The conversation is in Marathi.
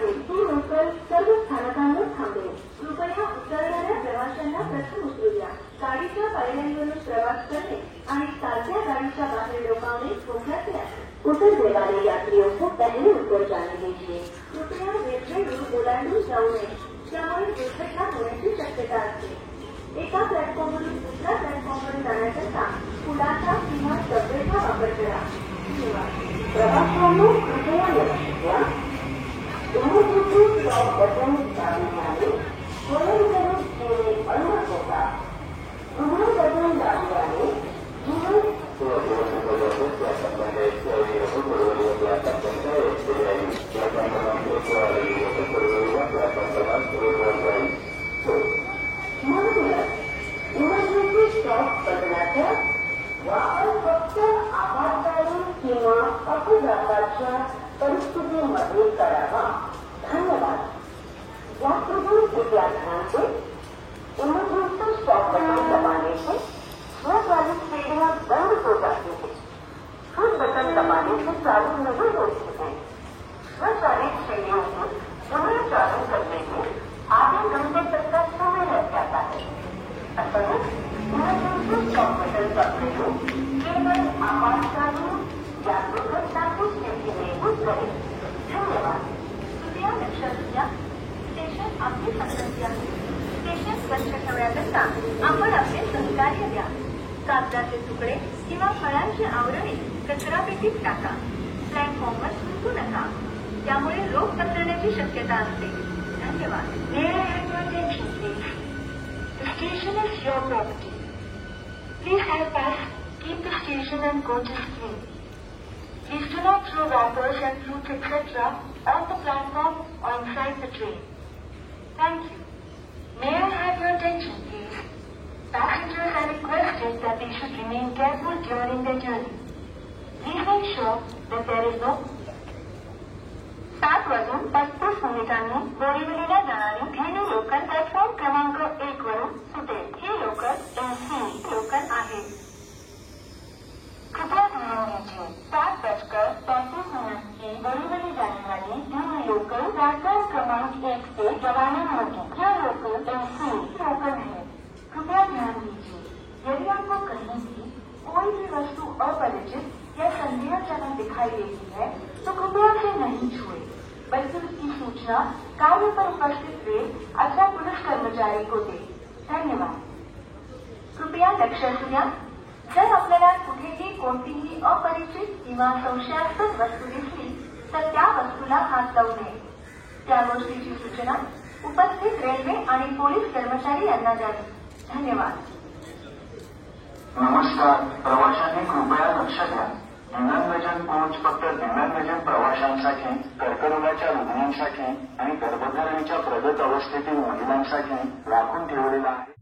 ही लोकल सर्व स्थानकांवर थांबेल. कृपया उतरणाऱ्या प्रवाशांना प्रथम उतरू द्या. गाडीच्या पायऱ्यांवरून प्रवास करणे आणि चालत्या गाडीच्या बाहेर डोकावणे धोक्याचे आहे. उतरने वाले यात्रियों को पहले ऊपर जाने दीजिए. कृपया रेल्वे रूळ ओलांडून जाऊ नये, त्यामुळे दुर्घटना होण्याची शक्यता असते. एका प्लॅटफॉर्मवरून दुसऱ्या प्लॅटफॉर्मवर जाण्याकरता पुलाचा किंवा डब्याचा वापर करा. प्रवाशांनो कृपया लक्ष द्या. बटन दाबल्याने वळण केले अनुमत होता. पुढील बटन दाबल्याने इमर्जन्सी स्टॉप बटनाचा वापर फक्त आपातकालीन किंवा अपघाताच्या परिस्थितीमध्ये करावा. धन्यवाद. यात्रियों कृपया ध्यान दें. इमरजेंसी स्टॉप बटन दबाने से स्वचालित सीढ़ियां बंद हो जाती है. फिर बटन दबाने से चालू नहीं होती है. स्वचालित सीढ़ियों को पुनः चालू करने में आधे घंटे तक का समय लग जाता है. अतः इमरजेंसी स्टॉप बटन का प्रयोग केवल आपातकालीन या दुर्घटना की स्थिति में ही करें. धन्यवाद. कृपया लक्षात घ्या, स्टेशन आपली संपत्ती आहे. स्टेशन स्वच्छ ठेवण्याकरता आपण आपले सहकार्य द्या. कागदाचे तुकडे किंवा फळांची आवरणे कचरा पेटीत टाका. प्लॅटफॉर्मवर थुंकू नका, त्यामुळे रोग पसरण्याची शक्यता असते. धन्यवाद. May I have your attention, please? The station is your property. Please help us keep the station and coaches clean. Please do not throw wrappers and fruits, etc. on the platform or inside the train. Thank you. May I have your attention, please? Passengers are requested that they should remain careful during their journey. Please make sure that there is no 7:35 बोरीवलीला जाणारी धेनु लोकल प्लॅटफॉर्म क्रमांक 1 वरून सुटेल. ही लोकल एसी लोकल आहे. कृपया ध्यान दीजिए. 7:35 की बोरीवली जाने वाली धेनु लोकल प्लेटफॉर्म क्रमांक 1 से रवाना होगी. यह लोकल एसी लोकल है. कृपया ध्यान दीजिए. यदि आपको कहीं भी कोई भी वस्तु अपरिचित या संदेहजनक दिखाई देती है तो कृपया उसे नहीं छुए, बल्कि उसकी सूचना कार्य पर उपस्थित हुए अथवा पुलिस कर्मचारी को दे. धन्यवाद. कृपया लक्षात द्या, जर आपल्याला कुठेही कोणतीही अपरिचित किंवा संशयास्पद वस्तू दिसली तर त्या वस्तूला हात लावू नये. त्या गोष्टीची सूचना उपस्थित रेल्वे आणि पोलीस कर्मचारी यांना द्यावी. धन्यवाद. नमस्कार. प्रवाशांनी कृपया लक्ष द्या. दिव्यांगजन कोच फक्त दिव्यांगजन प्रवाशांसाठी, कर्करोगाच्या रुग्णांसाठी आणि गर्भधारणेच्या प्रगत अवस्थेतील महिलांसाठी राखून ठेवलेला आहे.